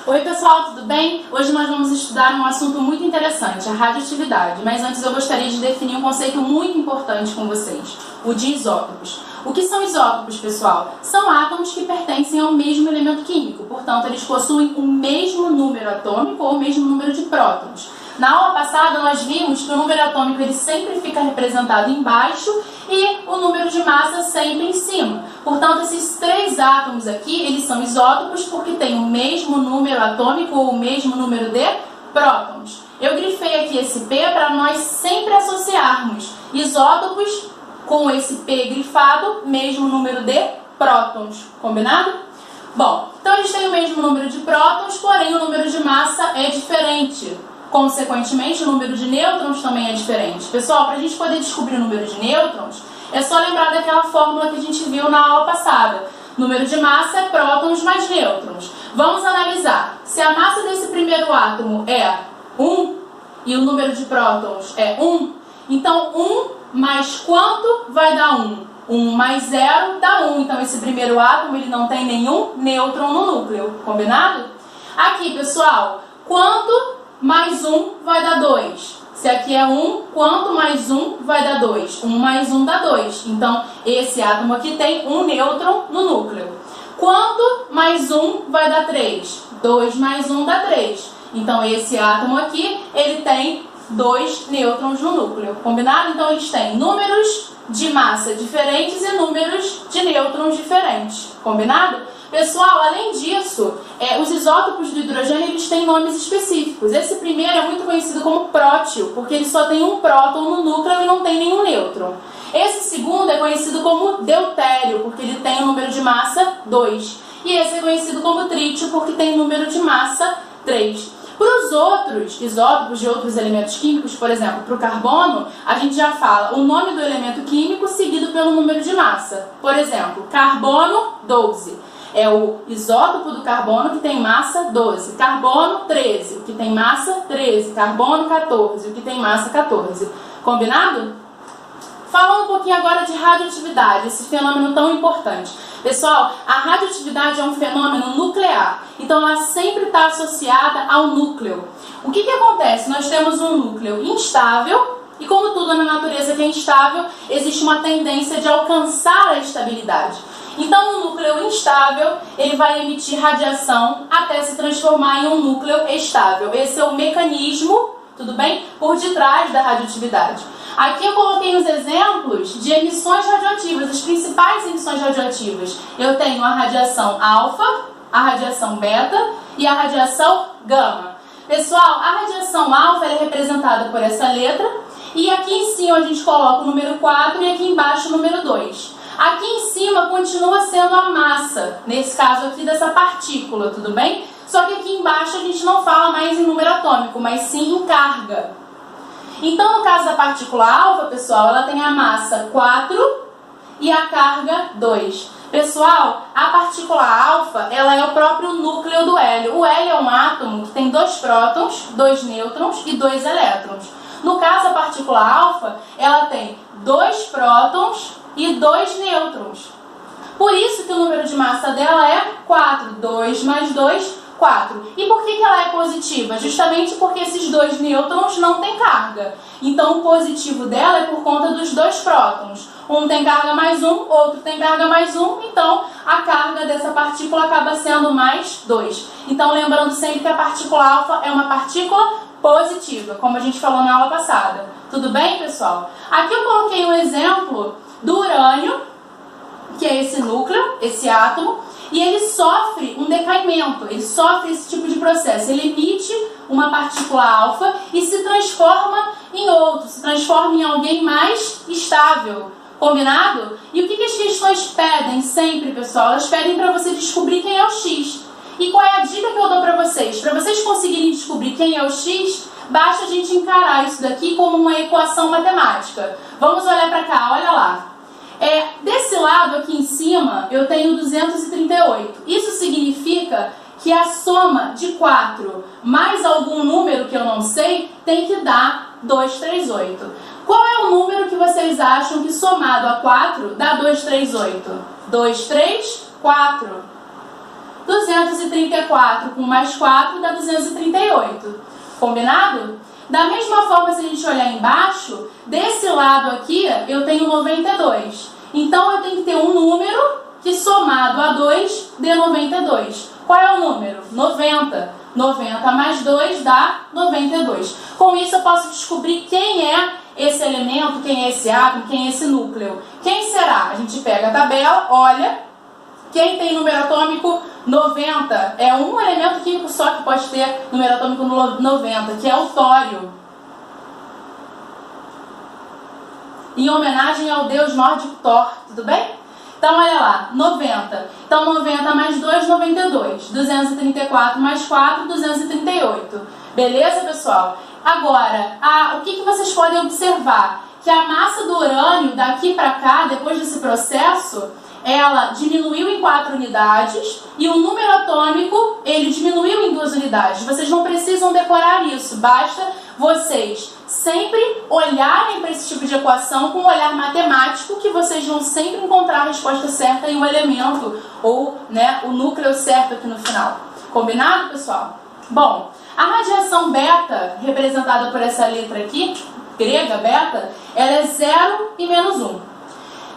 Oi pessoal, tudo bem? Hoje nós vamos estudar um assunto muito interessante, a radioatividade, mas antes eu gostaria de definir um conceito muito importante com vocês, o de isótopos. O que são isótopos, pessoal? São átomos que pertencem ao mesmo elemento químico, portanto eles possuem o mesmo número atômico ou o mesmo número de prótons. Na aula passada nós vimos que o número atômico ele sempre fica representado embaixo e o número de massa sempre em cima. Portanto, esses três átomos aqui, eles são isótopos porque têm o mesmo número atômico ou o mesmo número de prótons. Eu grifei aqui esse P para nós sempre associarmos isótopos com esse P grifado, mesmo número de prótons. Combinado? Bom, então eles têm o mesmo número de prótons, porém o número de massa é diferente. Consequentemente, o número de nêutrons também é diferente. Pessoal, para a gente poder descobrir o número de nêutrons, é só lembrar daquela fórmula que a gente viu na aula passada. Número de massa é prótons mais nêutrons. Vamos analisar. Se a massa desse primeiro átomo é 1 e o número de prótons é 1, então 1 mais quanto vai dar 1? 1 mais 0 dá 1. Então esse primeiro átomo ele não tem nenhum nêutron no núcleo. Combinado? Aqui, pessoal, quanto mais 1 vai dar 2. Se aqui é 1, quanto mais 1 vai dar 2? 1 mais 1 dá 2. Então, esse átomo aqui tem um nêutron no núcleo. Quanto mais 1 vai dar 3? 2 mais 1 dá 3. Então, esse átomo aqui, ele tem 2 nêutrons no núcleo. Combinado? Então, eles têm números de massa diferentes e números de nêutrons diferentes. Combinado? Pessoal, além disso, os isótopos do hidrogênio eles têm nomes específicos. Esse primeiro é muito conhecido como prótio, porque ele só tem um próton no núcleo e não tem nenhum nêutron. Esse segundo é conhecido como deutério, porque ele tem um número de massa 2. E esse é conhecido como trítio, porque tem número de massa 3. Para os outros isótopos de outros elementos químicos, por exemplo, para o carbono, a gente já fala o nome do elemento químico seguido pelo número de massa. Por exemplo, carbono 12. É o isótopo do carbono que tem massa 12. Carbono 13, o que tem massa 13. Carbono 14, o que tem massa 14. Combinado? Falando um pouquinho agora de radioatividade, esse fenômeno tão importante. Pessoal, a radioatividade é um fenômeno nuclear. Então, ela sempre está associada ao núcleo. O que acontece? Nós temos um núcleo instável. E como tudo na natureza que é instável, existe uma tendência de alcançar a estabilidade. Então, o núcleo instável, ele vai emitir radiação até se transformar em um núcleo estável. Esse é o mecanismo, tudo bem? Por detrás da radioatividade. Aqui eu coloquei os exemplos de emissões radioativas, as principais emissões radioativas. Eu tenho a radiação alfa, a radiação beta e a radiação gama. Pessoal, a radiação alfa é representada por essa letra e aqui em cima a gente coloca o número 4 e aqui embaixo o número 2. Aqui em cima continua sendo a massa, nesse caso aqui dessa partícula, tudo bem? Só que aqui embaixo a gente não fala mais em número atômico, mas sim em carga. Então, no caso da partícula alfa, pessoal, ela tem a massa 4 e a carga 2. Pessoal, a partícula alfa, ela é o próprio núcleo do hélio. O hélio é um átomo que tem 2 prótons, 2 nêutrons e 2 elétrons. No caso, a partícula alfa, ela tem 2 prótons e 2 nêutrons. Por isso que o número de massa dela é 4. 2 mais 2, 4. E por que ela é positiva? Justamente porque esses 2 nêutrons não têm carga. Então, o positivo dela é por conta dos 2 prótons. Um tem carga mais 1, outro tem carga mais 1. Então, a carga dessa partícula acaba sendo mais 2. Então, lembrando sempre que a partícula alfa é uma partícula positiva, como a gente falou na aula passada. Tudo bem, pessoal? Aqui eu coloquei um exemplo do urânio, que é esse núcleo, esse átomo, e ele sofre um decaimento, ele sofre esse tipo de processo. Ele emite uma partícula alfa e se transforma em outro, se transforma em alguém mais estável. Combinado? E o que as questões pedem sempre, pessoal? Elas pedem para você descobrir quem é o X. E qual é a dica que eu dou para vocês? Para vocês conseguirem descobrir quem é o X, basta a gente encarar isso daqui como uma equação matemática. Vamos olhar para cá, olha lá. Desse lado aqui em cima, eu tenho 238. Isso significa que a soma de 4 mais algum número que eu não sei tem que dar 238. Qual é o número que vocês acham que somado a 4 dá 238? 2, 3, 4. 234 com mais 4 dá 238. Combinado? Da mesma forma, se a gente olhar embaixo, desse lado aqui eu tenho 92. Então eu tenho que ter um número que somado a 2 dê 92. Qual é o número? 90. 90 mais 2 dá 92. Com isso eu posso descobrir quem é esse elemento, quem é esse átomo, quem é esse núcleo. Quem será? A gente pega a tabela, olha, quem tem número atômico 90. É um elemento químico só que pode ter número atômico 90, que é o tório. Em homenagem ao deus nórdico Thor, tudo bem? Então, olha lá, 90. Então, 90 mais 2, 92. 234 mais 4, 238. Beleza, pessoal? Agora, o que vocês podem observar? Que a massa do urânio, daqui para cá, depois desse processo, ela diminuiu em 4 unidades e o número atômico, ele diminuiu em 2 unidades. Vocês não precisam decorar isso, basta vocês sempre olharem para esse tipo de equação com um olhar matemático, que vocês vão sempre encontrar a resposta certa e o elemento, ou o núcleo certo aqui no final. Combinado, pessoal? Bom, a radiação beta, representada por essa letra aqui, grega, beta, ela é 0 e menos 1.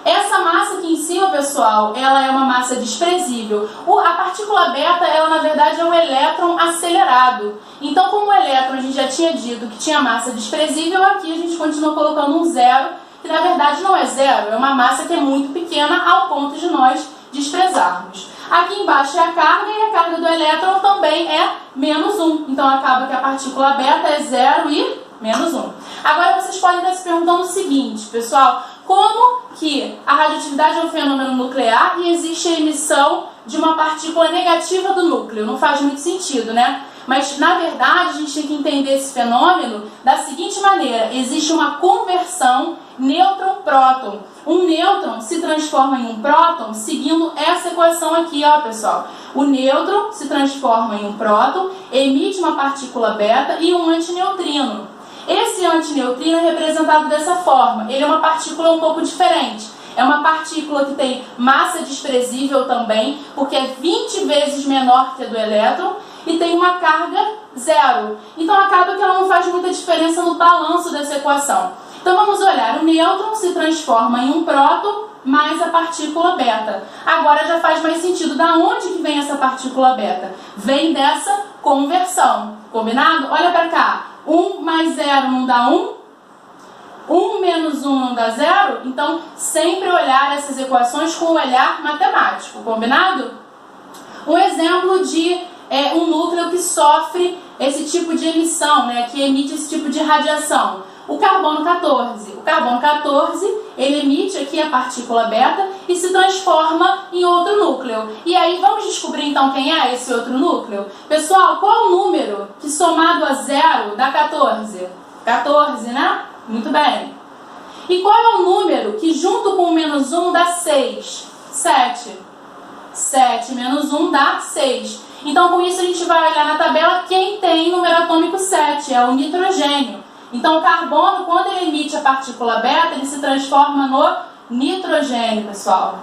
Essa massa aqui em cima, pessoal, ela é uma massa desprezível. A partícula beta, ela na verdade é um elétron acelerado. Então, como o elétron a gente já tinha dito que tinha massa desprezível, aqui a gente continua colocando um zero, que na verdade não é zero, é uma massa que é muito pequena ao ponto de nós desprezarmos. Aqui embaixo é a carga e a carga do elétron também é menos 1. Então, acaba que a partícula beta é 0 e menos 1. Agora, vocês podem estar se perguntando o seguinte, pessoal, como que a radioatividade é um fenômeno nuclear e existe a emissão de uma partícula negativa do núcleo? Não faz muito sentido, né? Mas, na verdade, a gente tem que entender esse fenômeno da seguinte maneira. Existe uma conversão nêutron-próton. Um nêutron se transforma em um próton seguindo essa equação aqui, ó, pessoal. O nêutron se transforma em um próton, emite uma partícula beta e um antineutrino. Esse antineutrino é representado dessa forma. Ele é uma partícula um pouco diferente. É uma partícula que tem massa desprezível também, porque é 20 vezes menor que a do elétron e tem uma carga 0. Então acaba que ela não faz muita diferença no balanço dessa equação. Então vamos olhar. O nêutron se transforma em um próton mais a partícula beta. Agora já faz mais sentido. Da onde que vem essa partícula beta? Vem dessa conversão. Combinado? Olha para cá. 1 mais 0 não dá 1? 1 menos 1 não dá 0? Então, sempre olhar essas equações com o olhar matemático. Combinado? Um exemplo de um núcleo que sofre esse tipo de emissão, que emite esse tipo de radiação. O carbono 14. O carbono 14, ele emite aqui a partícula beta e se transforma em outro núcleo. E aí, vamos descobrir então quem é esse outro núcleo? Pessoal, qual o número que somado a 0 dá 14? 14, né? Muito bem. E qual é o número que junto com o menos 1 dá 6? 7. 7 menos 1 dá 6. Então, com isso, a gente vai olhar na tabela quem tem número atômico 7, é o nitrogênio. Então, o carbono, quando ele emite a partícula beta, ele se transforma no nitrogênio, pessoal.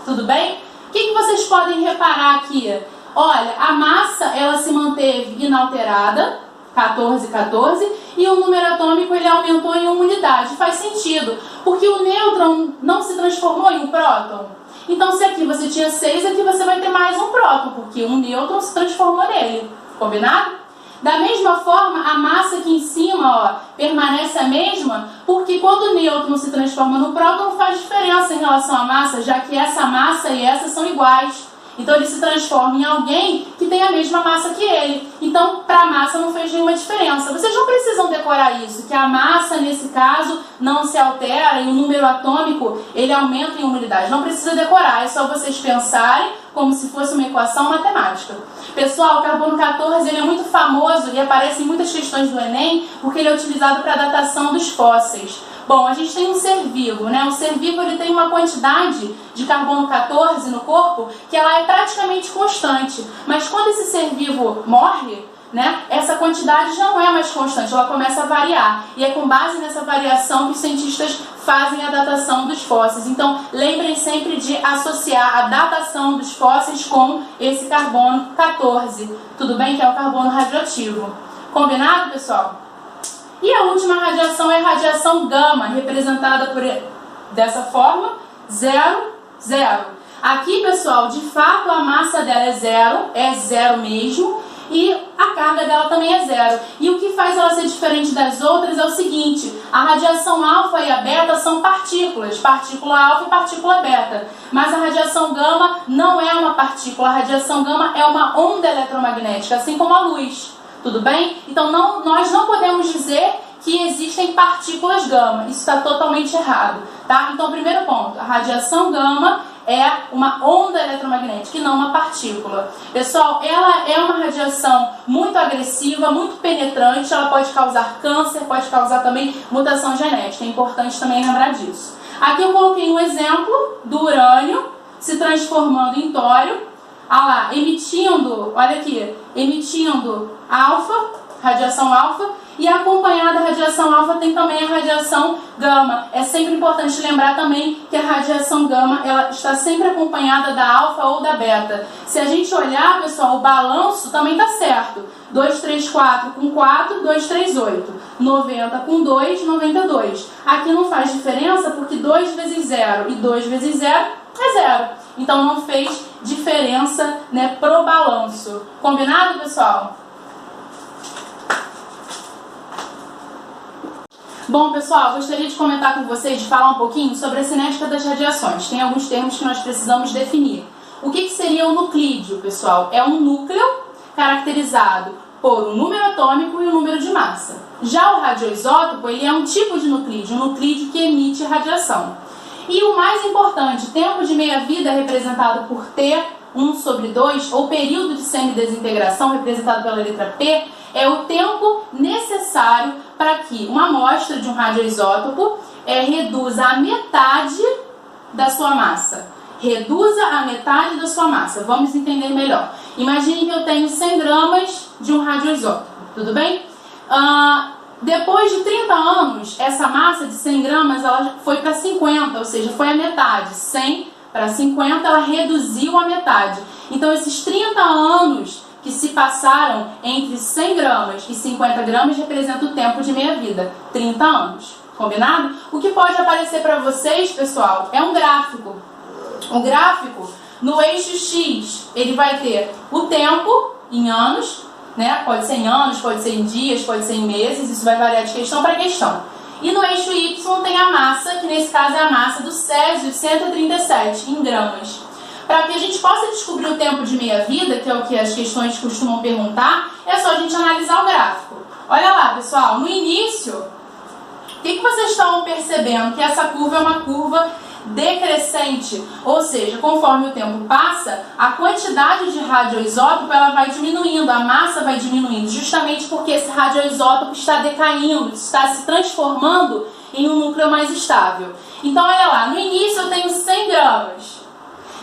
Tudo bem? O que vocês podem reparar aqui? Olha, a massa, ela se manteve inalterada, 14, 14, e o número atômico, ele aumentou em 1 unidade. Faz sentido, porque o nêutron não se transformou em um próton. Então, se aqui você tinha 6, aqui você vai ter mais um próton, porque um nêutron se transformou nele. Combinado? Da mesma forma, a massa aqui em cima, permanece a mesma, porque quando o nêutron se transforma no próton, não faz diferença em relação à massa, já que essa massa e essa são iguais. Então, ele se transforma em alguém que tem a mesma massa que ele. Então, para a massa não fez nenhuma diferença. Vocês não precisam decorar isso, que a massa, nesse caso, não se altera e o número atômico, ele aumenta em 1 unidade. Não precisa decorar, é só vocês pensarem como se fosse uma equação matemática. Pessoal, o carbono 14 ele é muito famoso e aparece em muitas questões do Enem, porque ele é utilizado para a datação dos fósseis. Bom, a gente tem um ser vivo, O ser vivo ele tem uma quantidade de carbono 14 no corpo que ela é praticamente constante. Mas quando esse ser vivo morre, né, essa quantidade já não é mais constante, ela começa a variar. E é com base nessa variação que os cientistas fazem a datação dos fósseis. Então, lembrem sempre de associar a datação dos fósseis com esse carbono 14, tudo bem? Que é o carbono radioativo. Combinado, pessoal? E a última radiação é a radiação gama, representada por dessa forma, 0, 0. Aqui, pessoal, de fato a massa dela é zero mesmo, e a carga dela também é zero. E o que faz ela ser diferente das outras é o seguinte: a radiação alfa e a beta são partículas, partícula alfa e partícula beta. Mas a radiação gama não é uma partícula, a radiação gama é uma onda eletromagnética, assim como a luz. Tudo bem? Então nós não podemos dizer que existem partículas gama. Isso está totalmente errado, tá? Então, primeiro ponto, a radiação gama é uma onda eletromagnética e não uma partícula. Pessoal, ela é uma radiação muito agressiva, muito penetrante, ela pode causar câncer, pode causar também mutação genética. É importante também lembrar disso. Aqui eu coloquei um exemplo do urânio se transformando em tório. Ah lá, emitindo, olha aqui, emitindo alfa, radiação alfa, e acompanhada da radiação alfa tem também a radiação gama. É sempre importante lembrar também que a radiação gama ela está sempre acompanhada da alfa ou da beta. Se a gente olhar, pessoal, o balanço também está certo. 234 com 4, 238. 90 com 2, 92. Aqui não faz diferença porque 2 vezes 0 e 2 vezes 0 é 0. Então não fez diferença, né, pro balanço. Combinado, pessoal? Bom, pessoal, gostaria de comentar com vocês, de falar um pouquinho sobre a cinética das radiações. Tem alguns termos que nós precisamos definir. O que seria o nuclídeo, pessoal? É um núcleo caracterizado por um número atômico e um número de massa. Já o radioisótopo, ele é um tipo de nuclídeo, um nuclídeo que emite radiação. E o mais importante, tempo de meia-vida é representado por T, 1/2, ou período de semidesintegração, representado pela letra P, é o tempo necessário para que uma amostra de um radioisótopo reduza a metade da sua massa. Reduza a metade da sua massa. Vamos entender melhor. Imagine que eu tenho 100 gramas de um radioisótopo, tudo bem? Depois de 30 anos, essa massa de 100 gramas ela foi para 50, ou seja, foi a metade. 100 para 50, ela reduziu a metade. Então, esses 30 anos que se passaram entre 100 gramas e 50 gramas representa o tempo de meia-vida, 30 anos. Combinado? O que pode aparecer para vocês, pessoal, é um gráfico. O gráfico, no eixo X, ele vai ter o tempo em anos, né? Pode ser em anos, pode ser em dias, pode ser em meses, isso vai variar de questão para questão. E no eixo Y tem a massa, que nesse caso é a massa do Césio 137, em gramas. Para que a gente possa descobrir o tempo de meia-vida, que é o que as questões costumam perguntar, é só a gente analisar o gráfico. Olha lá, pessoal, no início, o que vocês estão percebendo? Que essa curva é uma curva decrescente, ou seja, conforme o tempo passa, a quantidade de radioisótopo ela vai diminuindo, a massa vai diminuindo, justamente porque esse radioisótopo está decaindo, está se transformando em um núcleo mais estável. Então, olha lá, no início eu tenho 100 gramas.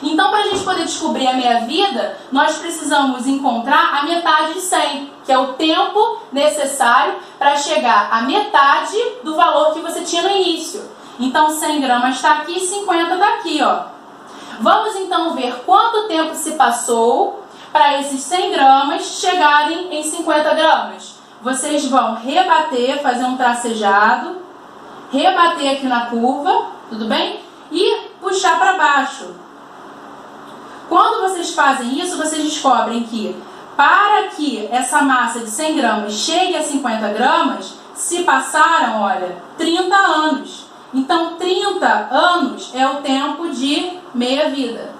Então, para a gente poder descobrir a meia-vida, nós precisamos encontrar a metade de 100, que é o tempo necessário para chegar à metade do valor que você tinha no início. Então, 100 gramas está aqui e 50 está aqui, ó. Vamos então ver quanto tempo se passou para esses 100 gramas chegarem em 50 gramas. Vocês vão rebater, fazer um tracejado, rebater aqui na curva, tudo bem? E puxar para baixo. Quando vocês fazem isso, vocês descobrem que para que essa massa de 100 gramas chegue a 50 gramas, se passaram, olha, 30 anos. Então, 30 anos é o tempo de meia-vida.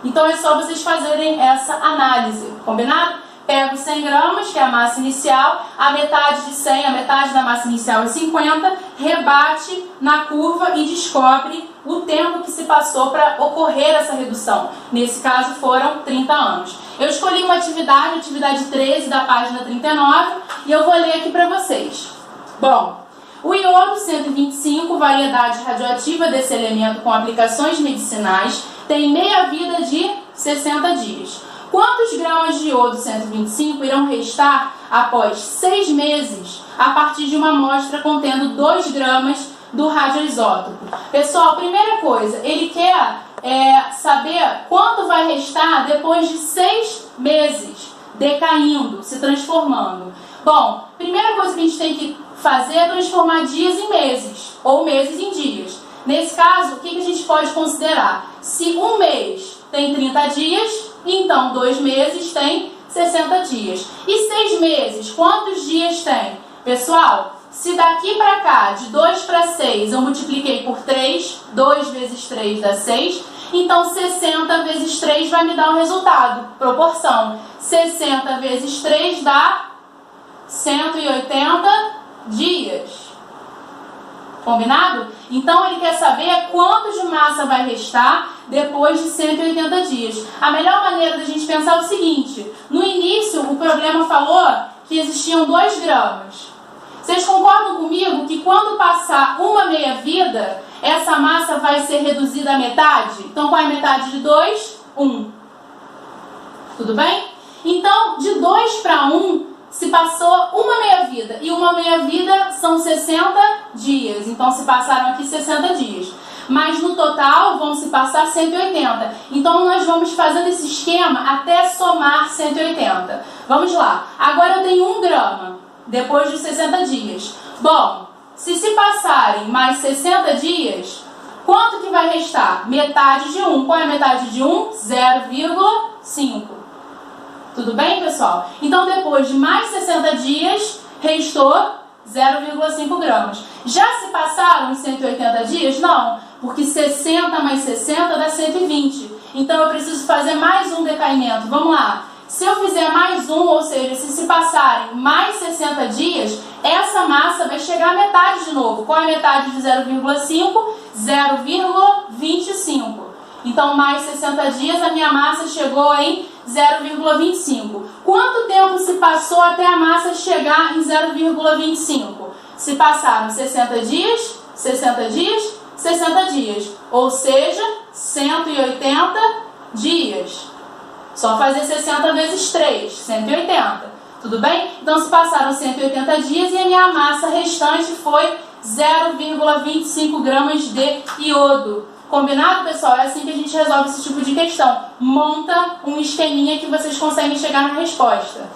Então, é só vocês fazerem essa análise, combinado? Pega os 100 gramas, que é a massa inicial, a metade de 100, a metade da massa inicial é 50, rebate na curva e descobre o tempo que se passou para ocorrer essa redução. Nesse caso, foram 30 anos. Eu escolhi uma atividade, atividade 13, da página 39, e eu vou ler aqui para vocês. Bom, o iodo 125, variedade radioativa desse elemento com aplicações medicinais, tem meia-vida de 60 dias. Quantos gramas de iodo 125 irão restar após 6 meses a partir de uma amostra contendo 2 gramas do radioisótopo? Pessoal, primeira coisa, ele quer saber quanto vai restar depois de 6 meses decaindo, se transformando. Bom, primeira coisa que a gente tem que fazer é transformar dias em meses, ou meses em dias. Nesse caso, o que a gente pode considerar? Se um mês tem 30 dias, então 2 meses tem 60 dias. E 6 meses, quantos dias tem? Pessoal, se daqui para cá, de 2 para 6, eu multipliquei por 3, 2 vezes 3 dá 6, então 60 vezes 3 vai me dar o resultado, proporção. 60 vezes 3 dá 180 dias. Combinado? Então ele quer saber quanto de massa vai restar depois de 180 dias. A melhor maneira da gente pensar é o seguinte: no início o problema falou que existiam 2 gramas. Vocês concordam comigo que quando passar uma meia-vida, essa massa vai ser reduzida à metade? Então qual é a metade de 2? 1. Tudo bem? Então de 2 para 1 se passou uma meia-vida, e uma meia-vida são 60 dias, então se passaram aqui 60 dias. Mas no total vão se passar 180. Então nós vamos fazendo esse esquema até somar 180. Vamos lá. Agora eu tenho 1 grama, depois de 60 dias. Bom, se passarem mais 60 dias, quanto que vai restar? Metade de 1. Qual é a metade de 1? 0,5. Tudo bem, pessoal? Então, depois de mais 60 dias, restou 0,5 gramas. Já se passaram os 180 dias? Não, porque 60 mais 60 dá 120. Então, eu preciso fazer mais um decaimento. Vamos lá. Se eu fizer mais um, ou seja, se passarem mais 60 dias, essa massa vai chegar à metade de novo. Qual é a metade de 0,5? 0,25. Então, mais 60 dias, a minha massa chegou em 0,25. Quanto tempo se passou até a massa chegar em 0,25? Se passaram 60 dias, 60 dias, 60 dias. Ou seja, 180 dias. Só fazer 60 vezes 3, 180. Tudo bem? Então, se passaram 180 dias e a minha massa restante foi 0,25 gramas de iodo. Combinado, pessoal? É assim que a gente resolve esse tipo de questão. Monta um esqueminha que vocês conseguem chegar na resposta.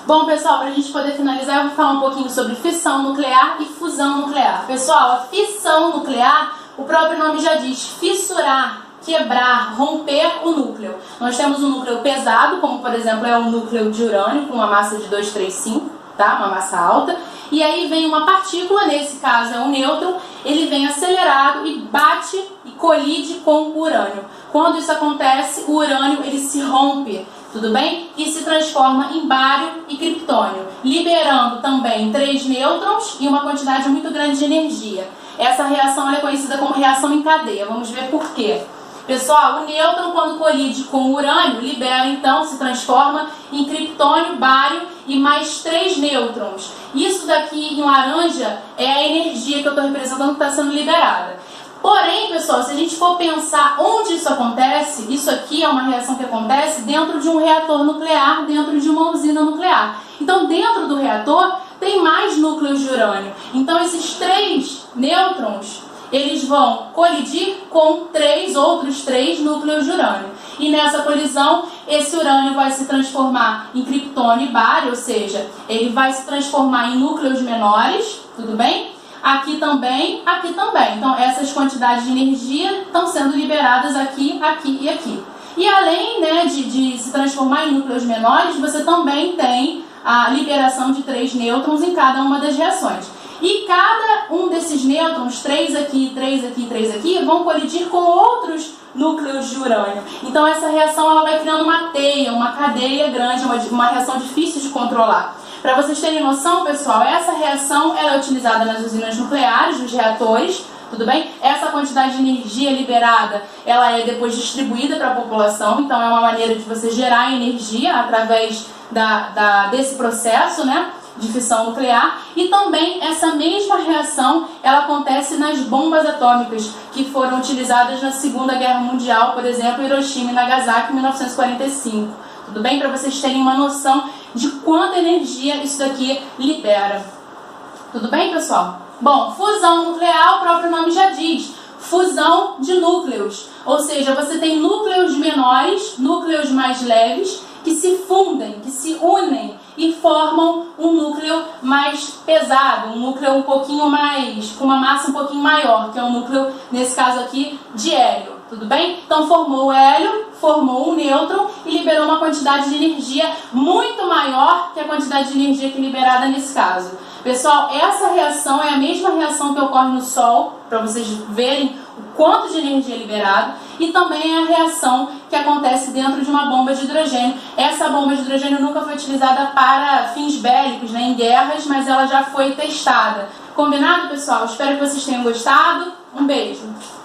Bom, pessoal, para a gente poder finalizar, eu vou falar um pouquinho sobre fissão nuclear e fusão nuclear. Pessoal, a fissão nuclear, o próprio nome já diz, fissurar, quebrar, romper o núcleo. Nós temos um núcleo pesado, como por exemplo é um núcleo de urânio com uma massa de 235, tá? Uma massa alta. E aí vem uma partícula, nesse caso é um nêutron, ele vem acelerado e bate e colide com o urânio. Quando isso acontece, o urânio ele se rompe, tudo bem? E se transforma em bário e criptônio, liberando também 3 nêutrons e uma quantidade muito grande de energia. Essa reação é conhecida como reação em cadeia. Vamos ver por quê. Pessoal, o nêutron, quando colide com o urânio, libera então, se transforma em criptônio, bário e mais 3 nêutrons. Isso daqui em laranja é a energia que eu estou representando que está sendo liberada. Porém, pessoal, se a gente for pensar onde isso acontece, isso aqui é uma reação que acontece dentro de um reator nuclear, dentro de uma usina nuclear. Então, dentro do reator, tem mais núcleos de urânio. Então, esses 3 nêutrons, eles vão colidir com outros 3 núcleos de urânio. E nessa colisão, esse urânio vai se transformar em criptônio e bário, ou seja, ele vai se transformar em núcleos menores, tudo bem? Aqui também, aqui também. Então, essas quantidades de energia estão sendo liberadas aqui, aqui e aqui. E além, né, de se transformar em núcleos menores, você também tem a liberação de 3 nêutrons em cada uma das reações. E cada um desses nêutrons, 3 aqui, 3 aqui, 3 aqui, vão colidir com outros núcleos de urânio. Então essa reação ela vai criando uma teia, uma cadeia grande, uma reação difícil de controlar. Para vocês terem noção, pessoal, essa reação ela é utilizada nas usinas nucleares, nos reatores, tudo bem? Essa quantidade de energia liberada, ela é depois distribuída para a população, então é uma maneira de você gerar energia através desse processo, né? de fissão nuclear, e também essa mesma reação ela acontece nas bombas atômicas que foram utilizadas na Segunda Guerra Mundial, por exemplo, Hiroshima e Nagasaki em 1945. Tudo bem? Para vocês terem uma noção de quanta energia isso daqui libera. Tudo bem, pessoal? Bom, fusão nuclear, o próprio nome já diz, fusão de núcleos. Ou seja, você tem núcleos menores, núcleos mais leves, que se fundem, que se unem e formam um núcleo mais pesado, um núcleo um pouquinho mais, com uma massa um pouquinho maior, que é um núcleo, nesse caso aqui, de hélio. Tudo bem? Então formou o hélio, formou um nêutron e liberou uma quantidade de energia muito maior que a quantidade de energia que é liberada nesse caso. Pessoal, essa reação é a mesma reação que ocorre no Sol, para vocês verem o quanto de energia é liberado, e também é a reação que acontece dentro de uma bomba de hidrogênio. Essa bomba de hidrogênio nunca foi utilizada para fins bélicos, né, em guerras, mas ela já foi testada. Combinado, pessoal? Espero que vocês tenham gostado. Um beijo!